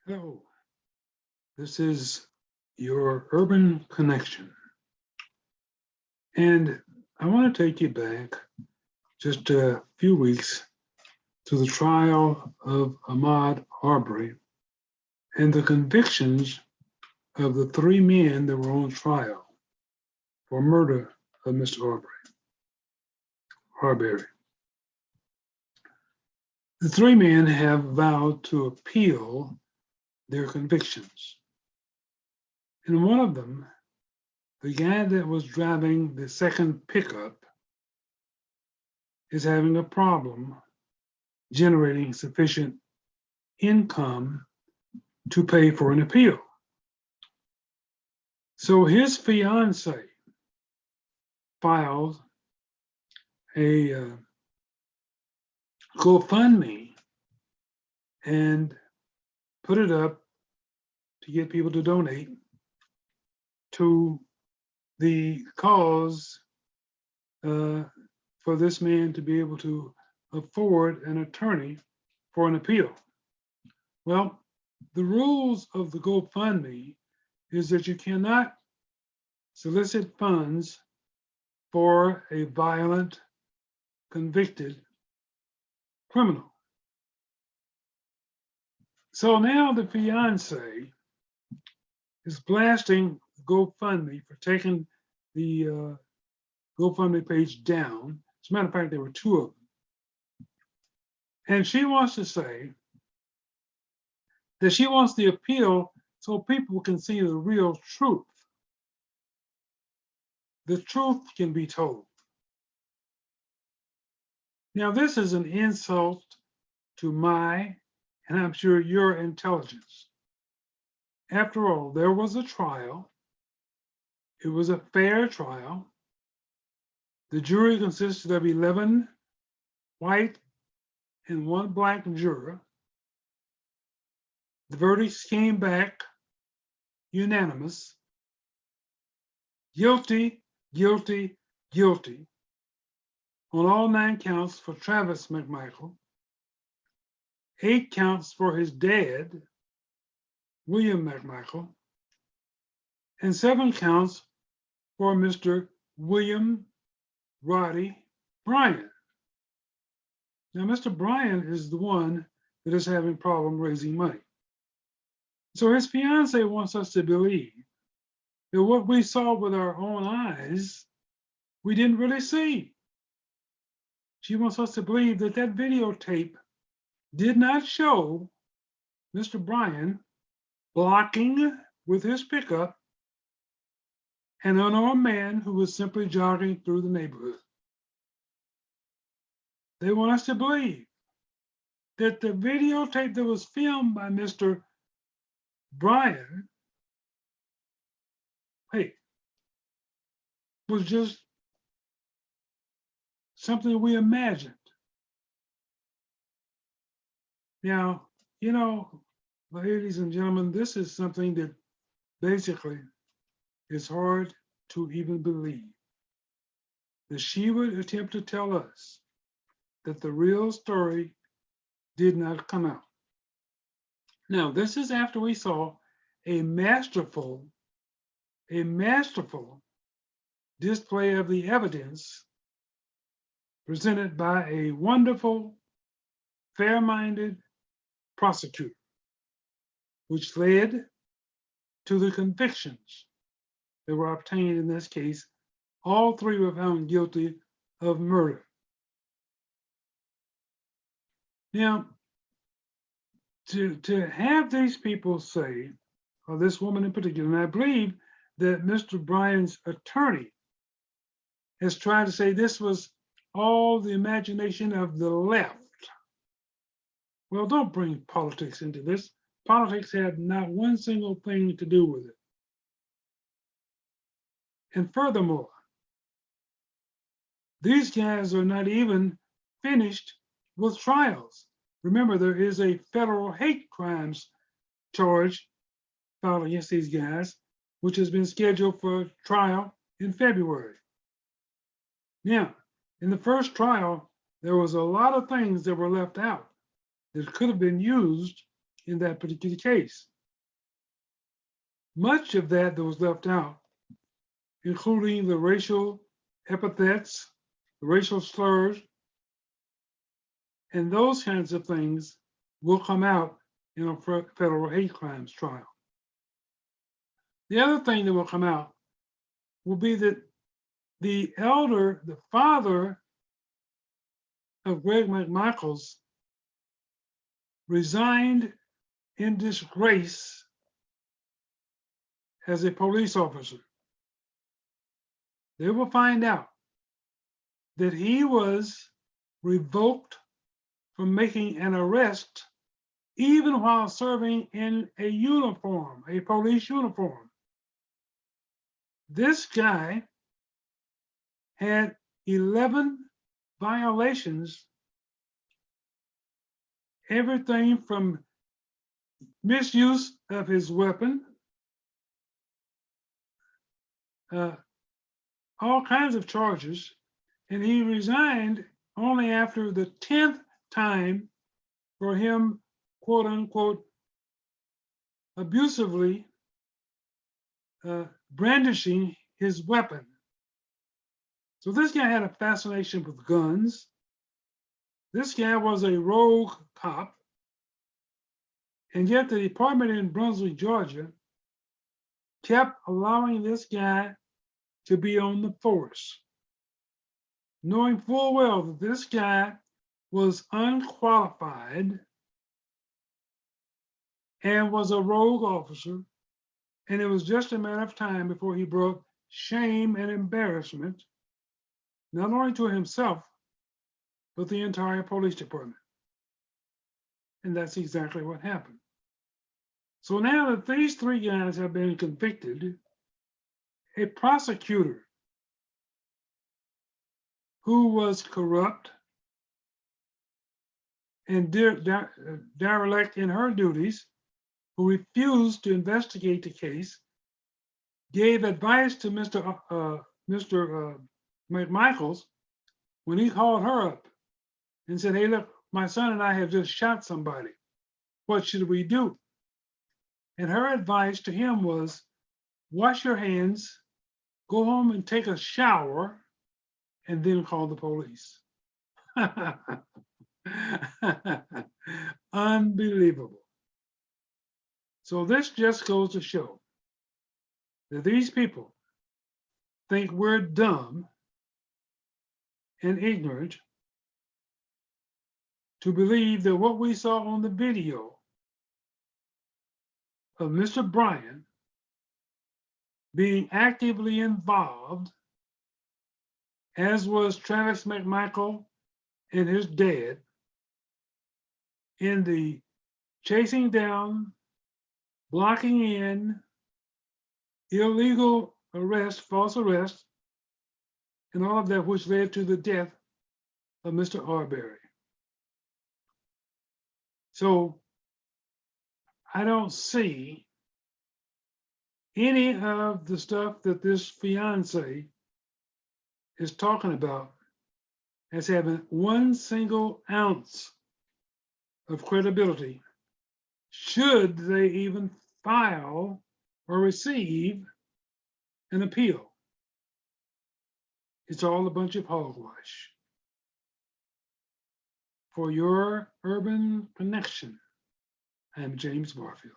Hello, this is your urban connection. And I want to take you back just a few weeks to the trial of Ahmaud Arbery and the convictions of the three men that were on trial for murder of Mr. Arbery. The three men have vowed to appeal their convictions. And one of them, the guy that was driving the second pickup, is having a problem generating sufficient income to pay for an appeal. So his fiance filed a GoFundMe and put it up to get people to donate to the cause for this man to be able to afford an attorney for an appeal. Well, the rules of the GoFundMe is that you cannot solicit funds for a violent, convicted criminal. So now the fiance is blasting GoFundMe for taking the GoFundMe page down. As a matter of fact, there were two of them. And she wants to say that she wants the appeal so people can see the real truth. The truth can be told. Now, this is an insult to my, and I'm sure your intelligence. After all, there was a trial. It was a fair trial. The jury consisted of 11 white and 1 black juror. The verdicts came back unanimous. Guilty, guilty, guilty on all 9 counts for Travis McMichael, 8 counts for his dad, William McMichael, and 7 counts for Mr. William Roddy Bryan. Now, Mr. Bryan is the one that is having problem raising money. So his fiance wants us to believe that what we saw with our own eyes, we didn't really see. She wants us to believe that that videotape did not show Mr. Bryan blocking with his pickup an unarmed man who was simply jogging through the neighborhood. They want us to believe that the videotape that was filmed by Mr. Bryan, was just something we imagined. Now, ladies and gentlemen, this is something that basically is hard to even believe, that she would attempt to tell us that the real story did not come out. Now, this is after we saw a masterful display of the evidence presented by a wonderful, fair-minded prosecutor, which led to the convictions that were obtained in this case. All 3 were found guilty of murder. Now, to have these people say, or this woman in particular, and I believe that Mr. Bryan's attorney has tried to say this was all the imagination of the left. Well, don't bring politics into this. Politics had not one single thing to do with it. And furthermore, these guys are not even finished with trials. Remember, there is a federal hate crimes charge filed against these guys, which has been scheduled for trial in February. Now, in the first trial, there was a lot of things that were left out that could have been used in that particular case. Much of that was left out, including the racial epithets, the racial slurs, and those kinds of things will come out in a federal hate crimes trial. The other thing that will come out will be that the father of Greg McMichaels, resigned in disgrace as a police officer. They will find out that he was revoked from making an arrest even while serving in a uniform, a police uniform. This guy had 11 violations, everything from misuse of his weapon, all kinds of charges, and he resigned only after the 10th time for him, quote unquote, abusively brandishing his weapon. So this guy had a fascination with guns. This guy was a rogue cop. And yet the department in Brunswick, Georgia, kept allowing this guy to be on the force, knowing full well that this guy was unqualified and was a rogue officer. And it was just a matter of time before he brought shame and embarrassment, not only to himself, but the entire police department. And that's exactly what happened. So now that these three guys have been convicted, a prosecutor who was corrupt and derelict in her duties, who refused to investigate the case, gave advice to Mr. McMichaels when he called her up and said, "Hey, look, my son and I have just shot somebody. What should we do?" And her advice to him was, wash your hands, go home and take a shower, and then call the police. Unbelievable. So this just goes to show that these people think we're dumb and ignorant to believe that what we saw on the video of Mr. Bryan being actively involved, as was Travis McMichael and his dad, in the chasing down, blocking in, illegal arrest, false arrest, and all of that, which led to the death of Mr. Arbery. So I don't see any of the stuff that this fiance is talking about as having one single ounce of credibility, should they even file or receive an appeal. It's all a bunch of hogwash. For your urban connection, I'm James Barfield.